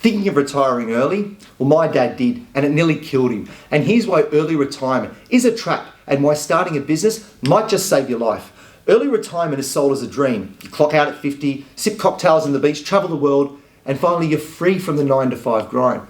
Thinking of retiring early? Well, my dad did, and it nearly killed him. And here's why early retirement is a trap and why starting a business might just save your life. Early retirement is sold as a dream. You clock out at 50, sip cocktails on the beach, travel the world, and finally you're free from the 9-to-5 grind.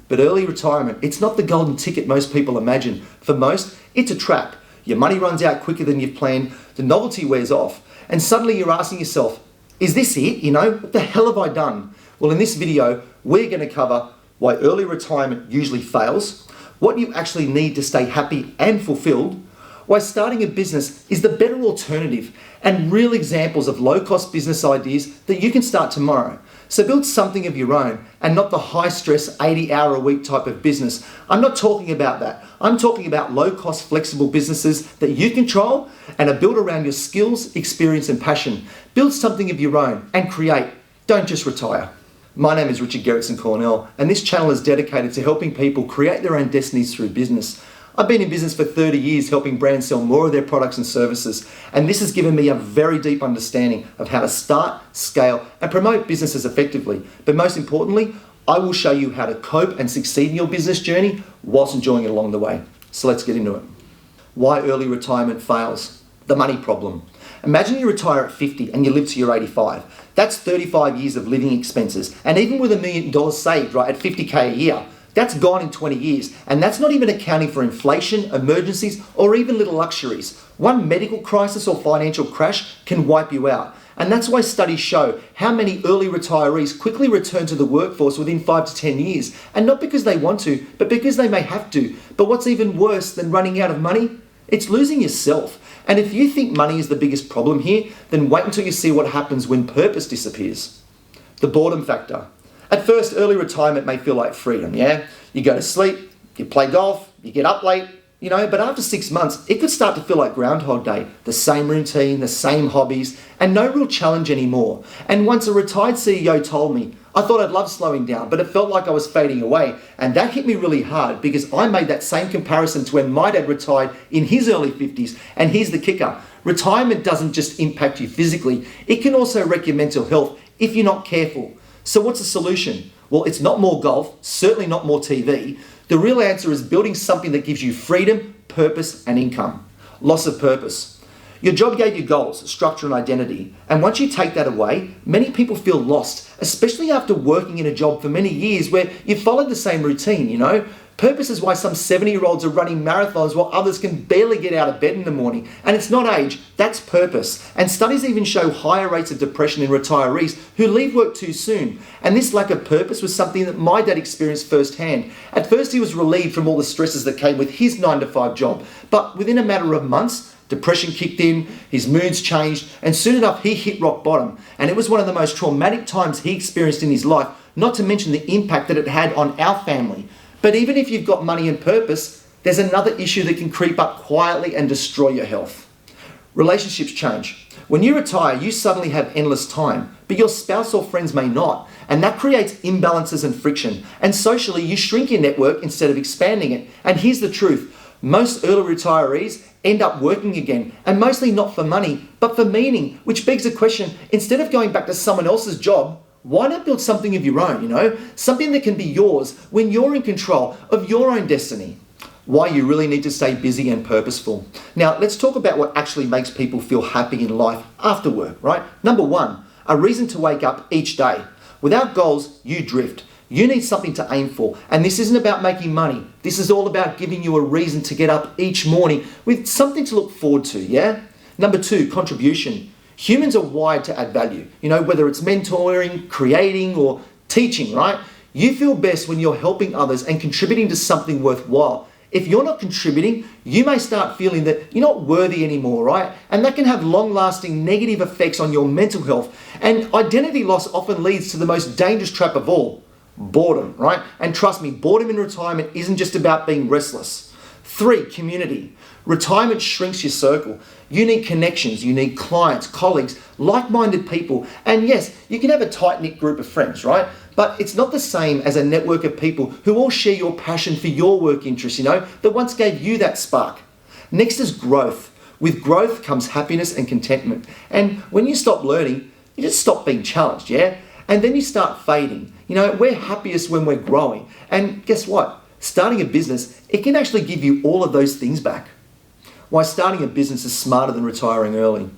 But early retirement, it's not the golden ticket most people imagine. For most, it's a trap. Your money runs out quicker than you've planned, the novelty wears off, and suddenly you're asking yourself, is this it? What the hell have I done? Well, in this video, we're going to cover why early retirement usually fails, what you actually need to stay happy and fulfilled, why starting a business is the better alternative, and real examples of low-cost business ideas that you can start tomorrow. So build something of your own and not the high-stress 80-hour-a-week type of business. I'm not talking about that. I'm talking about low-cost, flexible businesses that you control and are built around your skills, experience, and passion. Build something of your own and create. Don't just retire. My name is Richard G-Cornell, and this channel is dedicated to helping people create their own destinies through business. I've been in business for 30 years helping brands sell more of their products and services, and this has given me a very deep understanding of how to start, scale, and promote businesses effectively. But most importantly, I will show you how to cope and succeed in your business journey whilst enjoying it along the way. So let's get into it. Why early retirement fails. The money problem. Imagine you retire at 50 and you live to your 85. That's 35 years of living expenses, and even with $1 million saved, right, at 50K a year, that's gone in 20 years, and that's not even accounting for inflation, emergencies, or even little luxuries. One medical crisis or financial crash can wipe you out. And that's why studies show how many early retirees quickly return to the workforce within 5 to 10 years. And not because they want to, but because they may have to. But what's even worse than running out of money? It's losing yourself. And if you think money is the biggest problem here, then wait until you see what happens when purpose disappears. The boredom factor. At first, early retirement may feel like freedom, yeah? You go to sleep, you play golf, you get up late, but after 6 months, it could start to feel like Groundhog Day. The same routine, the same hobbies, and no real challenge anymore. And once a retired CEO told me, I thought I'd love slowing down, but it felt like I was fading away. And that hit me really hard because I made that same comparison to when my dad retired in his early 50s. And here's the kicker. Retirement doesn't just impact you physically, it can also wreck your mental health if you're not careful. So what's the solution? Well, it's not more golf, certainly not more TV. The real answer is building something that gives you freedom, purpose, and income. Loss of purpose. Your job gave you goals, structure, and identity. And once you take that away, many people feel lost, especially after working in a job for many years where you followed the same routine, Purpose is why some 70-year-olds are running marathons while others can barely get out of bed in the morning. And it's not age, that's purpose. And studies even show higher rates of depression in retirees who leave work too soon. And this lack of purpose was something that my dad experienced firsthand. At first he was relieved from all the stresses that came with his 9-to-5 job. But within a matter of months, depression kicked in, his moods changed, and soon enough he hit rock bottom. And it was one of the most traumatic times he experienced in his life, not to mention the impact that it had on our family. But even if you've got money and purpose, there's another issue that can creep up quietly and destroy your health. Relationships change. When you retire, you suddenly have endless time, but your spouse or friends may not, and that creates imbalances and friction. And socially, you shrink your network instead of expanding it. And here's the truth. Most early retirees end up working again, and mostly not for money, but for meaning, which begs the question, instead of going back to someone else's job, why not build something of your own, Something that can be yours when you're in control of your own destiny. Why you really need to stay busy and purposeful. Now, let's talk about what actually makes people feel happy in life after work, right? Number one, a reason to wake up each day. Without goals, you drift. You need something to aim for. And this isn't about making money. This is all about giving you a reason to get up each morning with something to look forward to, yeah? Number two, contribution. Humans are wired to add value, whether it's mentoring, creating, or teaching, right? You feel best when you're helping others and contributing to something worthwhile. If you're not contributing, you may start feeling that you're not worthy anymore, right? And that can have long-lasting negative effects on your mental health. And identity loss often leads to the most dangerous trap of all, boredom, right? And trust me, boredom in retirement isn't just about being restless. 3, community. Retirement shrinks your circle. You need connections, you need clients, colleagues, like-minded people. And yes, you can have a tight-knit group of friends, right? But it's not the same as a network of people who all share your passion for your work interests, that once gave you that spark. Next is growth. With growth comes happiness and contentment. And when you stop learning, you just stop being challenged, yeah? And then you start fading. We're happiest when we're growing. And guess what? Starting a business, it can actually give you all of those things back. Why starting a business is smarter than retiring early.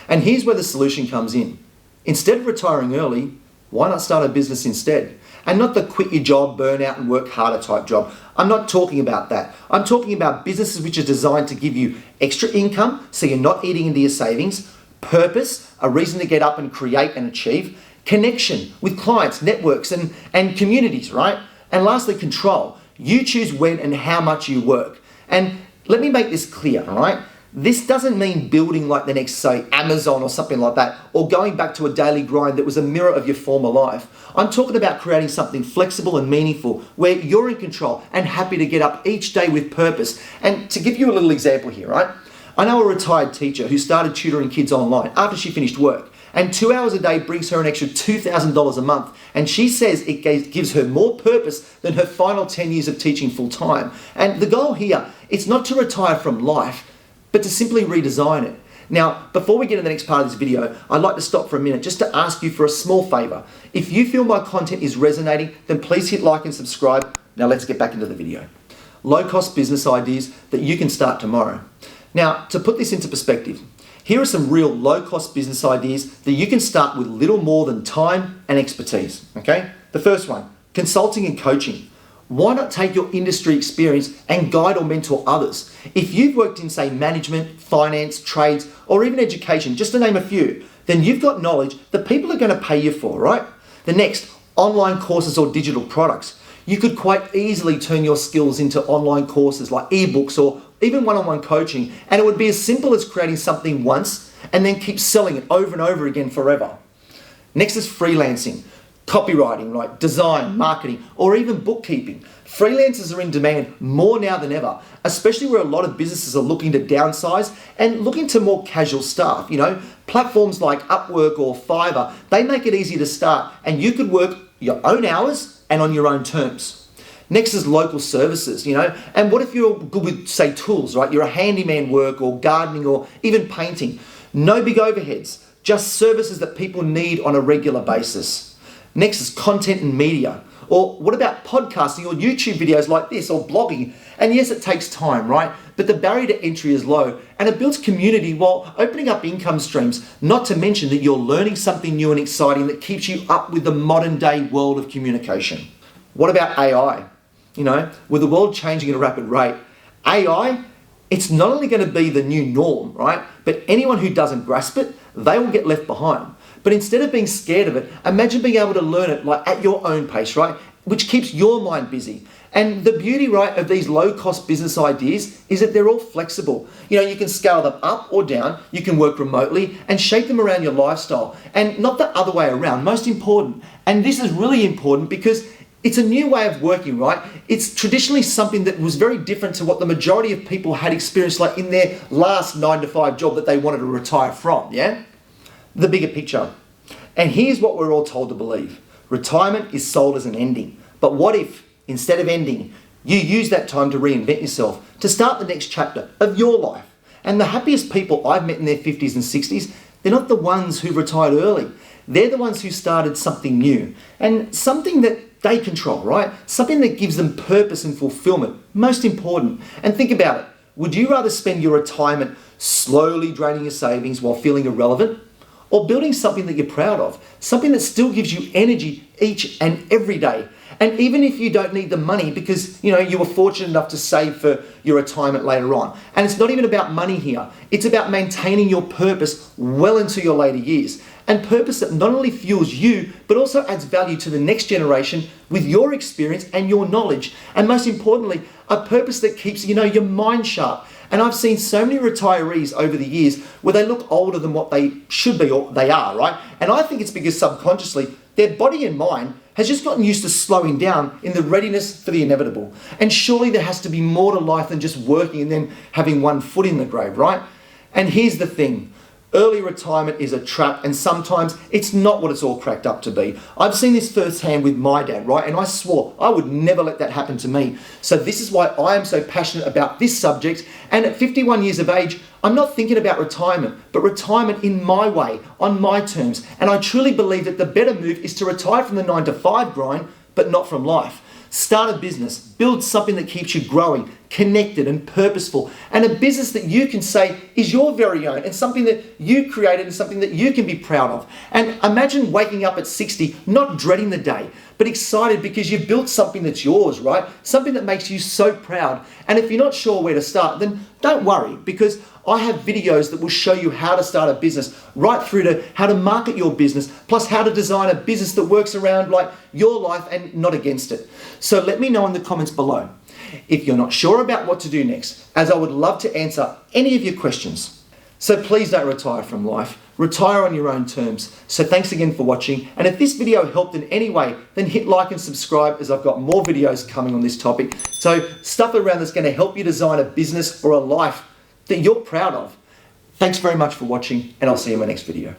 And here's where the solution comes in. Instead of retiring early, why not start a business instead? And not the quit your job, burn out and work harder type job. I'm not talking about that. I'm talking about businesses which are designed to give you extra income so you're not eating into your savings, purpose, a reason to get up and create and achieve, connection with clients, networks and communities, right? And lastly, control. You choose when and how much you work. And let me make this clear, all right? This doesn't mean building like the next, say, Amazon or something like that, or going back to a daily grind that was a mirror of your former life. I'm talking about creating something flexible and meaningful where you're in control and happy to get up each day with purpose. And to give you a little example here, right? I know a retired teacher who started tutoring kids online after she finished work. And 2 hours a day brings her an extra $2,000 a month. And she says it gives her more purpose than her final 10 years of teaching full time. And the goal here, it's not to retire from life, but to simply redesign it. Now, before we get to the next part of this video, I'd like to stop for a minute just to ask you for a small favor. If you feel my content is resonating, then please hit like and subscribe. Now let's get back into the video. Low-cost business ideas that you can start tomorrow. Now, to put this into perspective, here are some real low-cost business ideas that you can start with little more than time and expertise, okay? The first one, consulting and coaching. Why not take your industry experience and guide or mentor others? If you've worked in, say, management, finance, trades, or even education, just to name a few, then you've got knowledge that people are going to pay you for, right? The next, online courses or digital products. You could quite easily turn your skills into online courses like ebooks or even one-on-one coaching, and it would be as simple as creating something once and then keep selling it over and over again forever. Next is freelancing. Copywriting, like design, marketing, or even bookkeeping. Freelancers are in demand more now than ever, especially where a lot of businesses are looking to downsize and looking to more casual staff. Platforms like Upwork or Fiverr, they make it easy to start and you could work your own hours and on your own terms. Next is local services, and what if you're good with, say, tools, right? You're a handyman work or gardening or even painting. No big overheads, just services that people need on a regular basis. Next is content and media. Or what about podcasting or YouTube videos like this or blogging? And yes, it takes time, right? But the barrier to entry is low and it builds community while opening up income streams, not to mention that you're learning something new and exciting that keeps you up with the modern day world of communication. What about AI? With the world changing at a rapid rate, AI, it's not only going to be the new norm, right? But anyone who doesn't grasp it, they will get left behind. But instead of being scared of it, imagine being able to learn it like at your own pace, right? Which keeps your mind busy. And the beauty, right, of these low-cost business ideas is that they're all flexible. You can scale them up or down, you can work remotely and shape them around your lifestyle. And not the other way around, most important. And this is really important because it's a new way of working, right? It's traditionally something that was very different to what the majority of people had experienced like in their last 9-to-5 job that they wanted to retire from, yeah? The bigger picture. And here's what we're all told to believe. Retirement is sold as an ending. But what if, instead of ending, you use that time to reinvent yourself, to start the next chapter of your life? And the happiest people I've met in their 50s and 60s, they're not the ones who retired early. They're the ones who started something new and something that they control, right? Something that gives them purpose and fulfillment, most important. And think about it. Would you rather spend your retirement slowly draining your savings while feeling irrelevant? Or building something that you're proud of, something that still gives you energy each and every day. And even if you don't need the money because you were fortunate enough to save for your retirement later on. And it's not even about money here. It's about maintaining your purpose well into your later years. And purpose that not only fuels you, but also adds value to the next generation with your experience and your knowledge. And most importantly, a purpose that keeps your mind sharp. And I've seen so many retirees over the years where they look older than what they should be or they are, right? And I think it's because subconsciously their body and mind has just gotten used to slowing down in the readiness for the inevitable. And surely there has to be more to life than just working and then having one foot in the grave, right? And here's the thing. Early retirement is a trap, and sometimes it's not what it's all cracked up to be. I've seen this firsthand with my dad, right? And I swore I would never let that happen to me. So this is why I am so passionate about this subject. And at 51 years of age, I'm not thinking about retirement, but retirement in my way, on my terms. And I truly believe that the better move is to retire from the 9-to-5 grind, but not from life. Start a business, build something that keeps you growing, connected and purposeful, and a business that you can say is your very own and something that you created and something that you can be proud of. And imagine waking up at 60, not dreading the day, but excited because you've built something that's yours, right? Something that makes you so proud. And if you're not sure where to start, then don't worry, because I have videos that will show you how to start a business, right through to how to market your business, plus how to design a business that works around like your life and not against it. So let me know in the comments below if you're not sure about what to do next, as I would love to answer any of your questions. So please don't retire from life. Retire on your own terms. So thanks again for watching. And if this video helped in any way, then hit like and subscribe, as I've got more videos coming on this topic. So stuff around that's going to help you design a business or a life that you're proud of. Thanks very much for watching, and I'll see you in my next video.